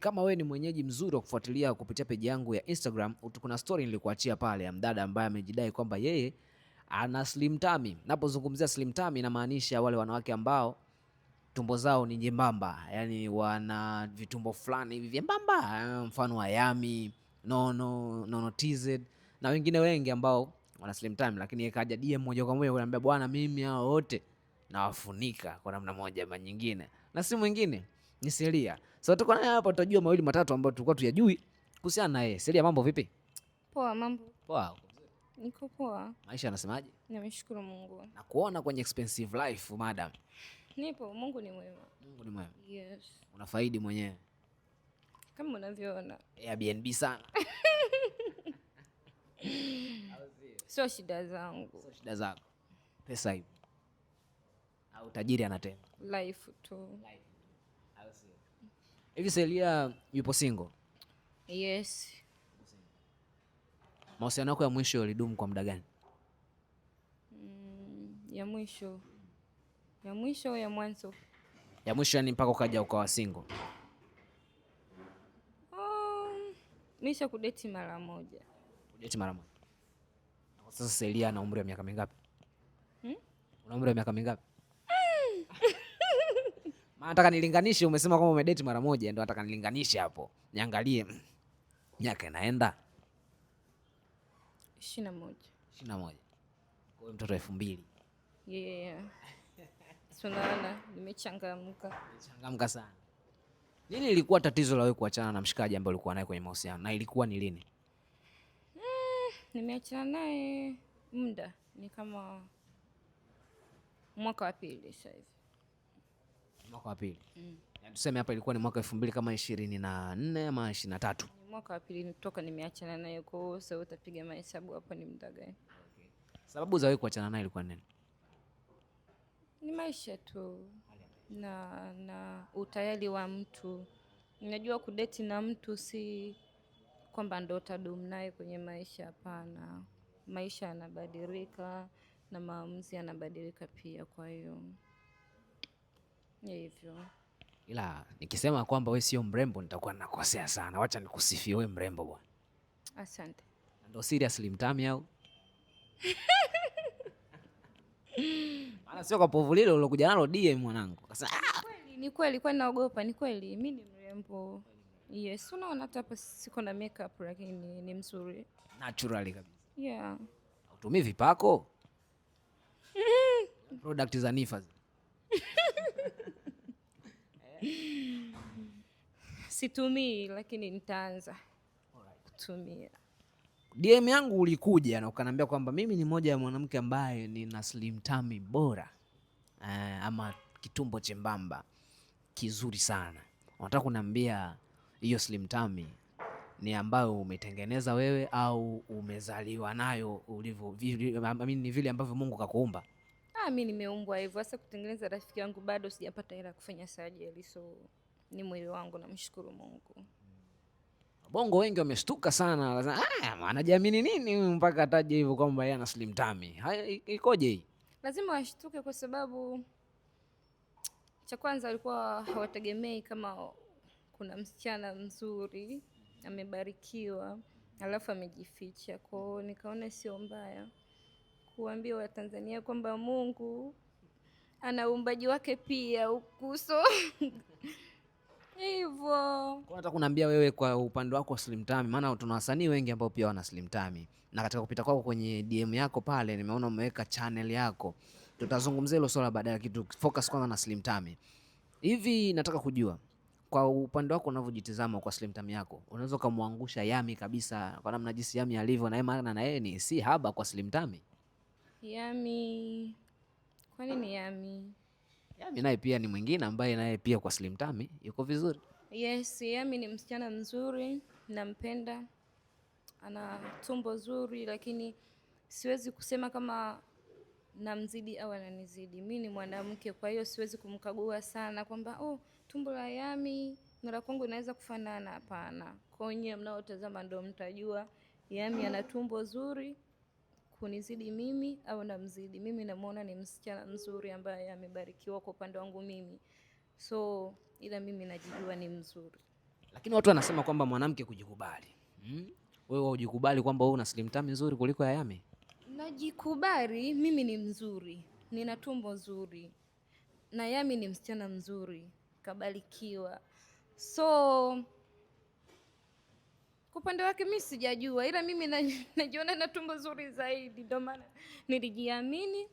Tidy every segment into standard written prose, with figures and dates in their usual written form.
Kama wewe ni mwenyeji mzuri wa kufuatilia kupitia page yangu ya Instagram, kuna story nilikuachia pale ya mdada ambaye amejidai kwamba yeye ana slim tummy. Napozungumzia slim tummy inamaanisha wale wanawake ambao tumbo zao ni nyembamba, yani wana vitumbo fulani hivi vyembamba, mfano wa Yami, Nono TZ na wengine wengi ambao wana slim tummy, lakini yeye kaja DM moja kwa moja kuniambia bwana, mimi hao wote nawafunika kwa namna moja ama nyingine, na si mwingine ni Celia. So tuko naye hapa, tutajua mawili matatu ambayo tulikuwa tuyajui kuhusiana na yeye. Celia, mambo vipi? Poa, mambo. Poa. Niko poa. Maisha yanasemaje? Namshukuru Mungu. Na kuona kwenye expensive life madam. Nipo, Mungu ni mwema. Mungu ni mwema. Yes. Unafaidi mwenyewe kama unavyoona. Airbnb sana. Sio shida zangu. Sio shida zako. Pesa hivi. Au tajiri anatema. Life tu. Hivi Celia yupo single? Yes. Mahusiano yako ya mwisho yalidumu kwa muda gani? Ya mwisho. Ya mwisho ya mwanzo? Ya mwisho yani mpaka ukaja ukawa single. Nisha kudeti mara moja. Kudeti mara moja. Kwa sasa Celia ana umri wa miaka mingapi? Una umri wa miaka mingapi? Maana nataka nilinganishe, umesema kwamba umedate mara moja, ndio nataka nilinganishe hapo. Niangalie miaka inaenda. 21. 21. Kwa hiyo mtoto 2000. Yeah. Sunaona nimechangamka. Nimechangamka sana. Nini ilikuwa tatizo la wewe kuachana na mshikaji ambaye ulikuwa naye kwenye mahusiano, na ilikuwa ni lini? Nimeachana naye muda ni kama mwaka wa pili sasa hivi. Mwaka wa pili. Yaani tuseme hapa ilikuwa ni mwaka 2000 kama 24 ama 23. Mwaka wa pili nitoka nimeachana naye, kwa hiyo sasa utapiga mahesabu hapo ni muda gani. Okay. Sababu za wewe kuachana naye ilikuwa nini? Ni maisha tu na utayari wa mtu. Ninajua kudeti na mtu si kwamba ndo utadumu naye kwenye maisha, hapana. Maisha yanabadilika na maamuzi yanabadilika pia, kwa hiyo hivyo. Ila nikisema kwamba wewe sio mrembo nitakuwa nakosea sana. Wacha nikusifie wewe mrembo bwana. Asante. Ndio seriously mtami au? Maana sio kwa povu lile ulokuja nalo DM mwanangu. Akasema Ni kweli kwani naogopa? Ni kweli mimi ni mrembo. Yes, unaona hata hapa siko na makeup lakini ni mzuri. Naturally kabisa. Yeah. Utumii vipako? Product za Nifa. Situmii lakini nitaanza kutumia. DM yangu ulikuja na ukaniambia kwamba mimi ni moja ya mwanamke ambaye nina slim tummy bora. Ama kitumbo chembamba kizuri sana. Unataka kuniambia hiyo slim tummy ni ambayo umetengeneza wewe au umezaliwa nayo ulivyo, ni vile ambavyo Mungu kakuumba? Mimi nimeumbwa hivyo. Sasa kutengeneza rafiki yangu bado sijapata hela kufanya surgery, so ni mwili wangu, namshukuru Mungu. Bongo wengi wameshtuka sana, anajiamini nini mpaka ataje hivyo kwamba yeye ana slim tummy? Ikoje hii? Lazima washtuke kwa sababu cha kwanza walikuwa hawategemei kama kuna msichana mzuri amebarikiwa alafu amejificha. Kwa hiyo nikaona sio mbaya kuambia Watanzania kwamba Mungu ana uumbaji wake pia ukuso. Hivyo. Kwa nataka kuniambia wewe kwa upande wako slim tummy, maana tuna wasanii wengi ambao pia wana slim tummy. Na katika kupita kwako kwenye DM yako pale nimeona umeweka channel yako. Tutazungumzia hilo swala baadaye, kitu focus kwanza na slim tummy. Hivi nataka kujua kwa upande wako unavyojitazama kwa slim tummy yako, unaweza kumwangusha Yami kabisa kwa namna jinsi Yami alivyo, na yeye maana na yeye ni si haba kwa slim tummy? Yami. Kwa nini Yami? Yami naye pia ni mwingine ambaye naye pia kwa slim tummy yuko vizuri. Yes, Yami ni msichana mzuri, nampenda. Ana tumbo zuri, lakini siwezi kusema kama namzidi au ananizidi. Mimi ni mwanamke, kwa hiyo siwezi kumkagua sana kwamba tumbo la Yami na la kwangu inaweza kufanana, hapana. Kwa hiyo mnaotazama ndio mtajua Yami ana tumbo zuri kunizidi mimi au namzidi. Mimi namuona ni msichana mzuri ambaye amebarikiwa kwa upande wangu mimi. So ila mimi najijua ni mzuri. Lakini watu wanasema kwamba mwanamke kujikubali. Wewe hujikubali kwamba wewe una slim tummy nzuri kuliko ya Yami? Najikubali, mimi ni mzuri, nina tumbo nzuri, na Yami ni msichana mzuri, kabarikiwa. So kwa upande wake mimi sijajua, ila mimi najiona na tumbo zuri zaidi, ndio maana nilijiamini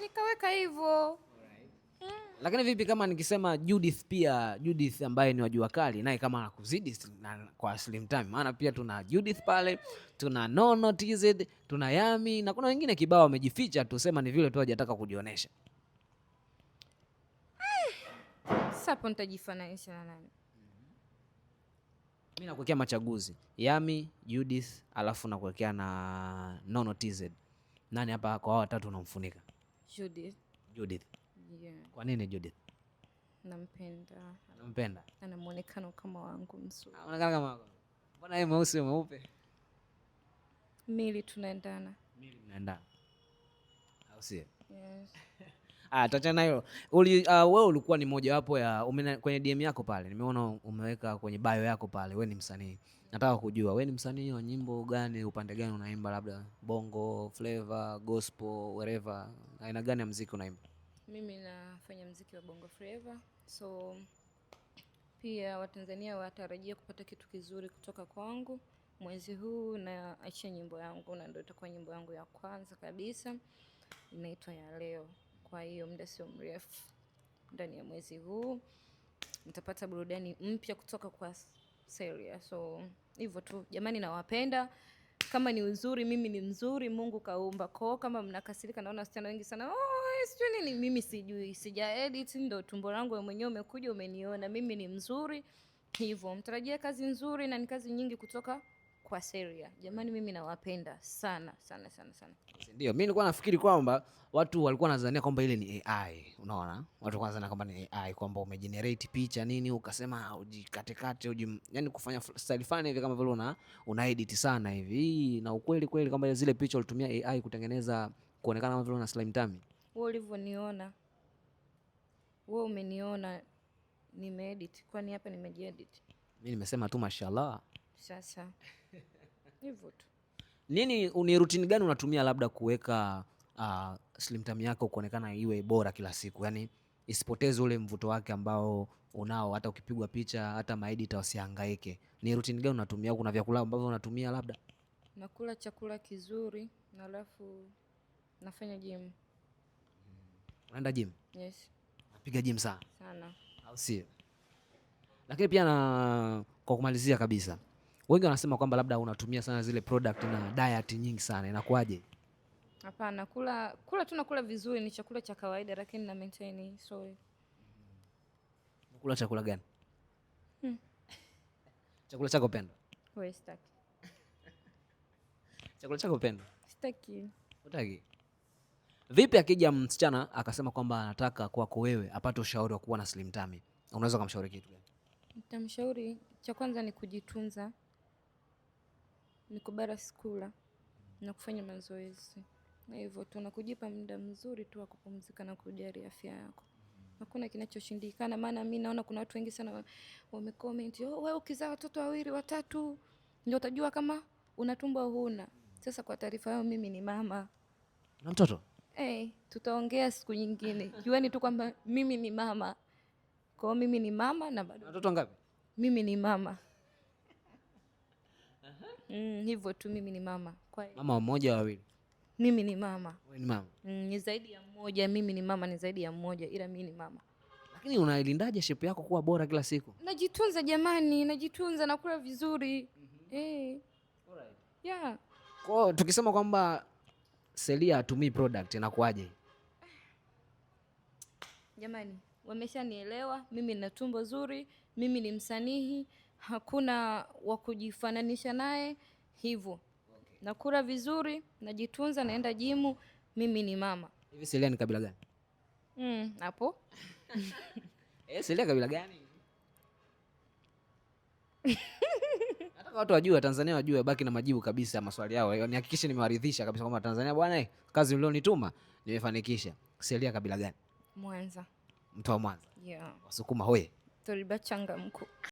nikaweka hivyo. Lakini vipi kama nikisema Judith, pia Judith ambaye ni wajua kali, naye kama anakuzidi kwa slim tummy? Maana pia tuna Judith pale, tuna Nono TZ, tuna Yami na kuna wengine kibao wamejificha, tusema ni vile tu hajataka kujionyesha. Sasa hapo nitajifananisha na nani? Mimi nakuwekea machaguzi: Yami, Judith, alafu nakuwekea na Nono TZ. Nani hapa kwa hao watatu unamfunika? Judith. Judith. Yeah. Kwa nini Judith? Nampenda. Nampenda. Ana muonekano kama wangu mzuri. Anaonekana kama wako. Mbona yeye mweusi mweupe? Mili tunaendana. Mili mnaendana. Au sio? Yes. Tuachana hilo. Wewe ulikuwa ni moja wapo ya kwenye DM yako pale. Nimeona umeweka kwenye bio yako pale wewe ni msanii. Nataka kujua wewe ni msanii wa nyimbo gani, upande gani unaimba, labda bongo, flavor, gospel, wherever. Aina gani ya muziki unaimba? Mimi nafanya muziki wa bongo flavor. So pia Watanzania watarajia kupata kitu kizuri kutoka kwangu. Mwezi huu na achia nyimbo yangu, na ndio itakuwa nyimbo yangu ya kwanza kabisa. Inaitwa Ya Leo. Kwa hiyo muda sio mrefu, ndani ya mwezi huu nitapata burudani mpya kutoka kwa Celia. So hivyo tu jamani, nawapenda. Kama ni uzuri, mimi ni mzuri, Mungu kaumba. Kwa kama mnakasirika, naona wasichana wengi sana sijui nini, mimi sijui, sija edit, ndo tumbo langu wewe mwenyewe umekuja umeniona. Mimi ni mzuri, hivyo mtarajia kazi nzuri, na ni kazi nyingi kutoka kwa Celia. Jamani, mimi nawapenda sana sana sana sana. Ndio, mimi nilikuwa nafikiri kwamba watu walikuwa wanadhania kwamba ile ni AI, unaona? Watu walikuwa wanadhania kwamba ni AI, kwamba umegenerate picha nini ukasema ujikatekate yani kufanya style fulani hivi kama vile una edit sana hivi. Na ukweli kweli kwamba zile picha ulitumia AI kutengeneza kuonekana kama vile una slim tummy. Wewe ulivyoniona, wewe umeniona nimeedit, kwani hapa nimejiedit? Mimi nimesema tu mashallah. Sasa hivyo tu. Nini ni routine gani unatumia labda kuweka slim tummy yako kuonekana iwe bora kila siku, yani isipoteze ule mvuto wake ambao unao, hata ukipigwa picha hata maeditor wasihangaike? Ni routine gani unatumia? Kuna vyakula ambavyo unatumia labda? Nakula chakula kizuri, na alafu nafanya gym. Unaenda gym? Yes. Napiga gym sana. Sana. Au sio? Lakini pia kwa kumalizia kabisa, wengi wanasema kwamba labda unatumia sana zile product na diet nyingi sana. Inakuaje? Hapana, nakula vizuri, ni chakula cha kawaida lakini na maintain. So unakula chakula gani? Chakula chako pendwa? Wewe sitaki. Chakula chako pendwa? Sitaki. Utaki? Vipi akija msichana akasema kwamba anataka kwako wewe apate ushauri wa kuwa na slim tummy, unaweza kumshauri kitu gani? Nitamshauri cha kwanza ni kujitunza, ni kubara skula na kufanya mazoezi. Na hivyo tu, na kujipa muda mzuri tu wa kupumzika na kujali afya yako. Hakuna kinachoshindikana, maana mimi naona kuna watu wengi sana wamecomment, wewe ukizaa watoto 2 3 ndio utajua kama una tumbo huna. Sasa kwa taarifa yao, mimi ni mama. Na mtoto? Tutaongea siku nyingine. Jueni tu kwamba mimi ni mama. Kwa mimi ni mama na bado. Watoto ngapi? Mimi ni mama. Hivyo tu, mimi ni mama. Kwa mama mmoja au wawili? Mimi ni mama. Wewe ni mama? Ni zaidi ya mmoja. Mimi ni mama, ni zaidi ya mmoja, ila mimi ni mama. Lakini unailindaje shape yako kuwa bora kila siku? Najitunza jamani, najitunza, nakula vizuri. Alright. Yeah. Kwa tukisema kwamba Celia hatumii product, inakuaje? Jamani, wameshanielewa. Mimi nina tumbo zuri, mimi ni msanii, hakuna wa kujifananisha naye hivyo. Okay. Nakula vizuri, najitunza, naenda jimu, mimi ni mama. Hivi Celia ni kabila gani? Hapo. Celia kabila gani? Nataka watu wajue, Tanzania wajue, baki na majibu kabisa maswali yao. Nihakikishe nimewaridhisha kabisa kwamba Tanzania bwana, kazi mlionituma nimefanikisha. Celia kabila gani? Mwanza. Mtu wa Mwanza? Yeah. Wasukuma hoye. Toliba Changamko.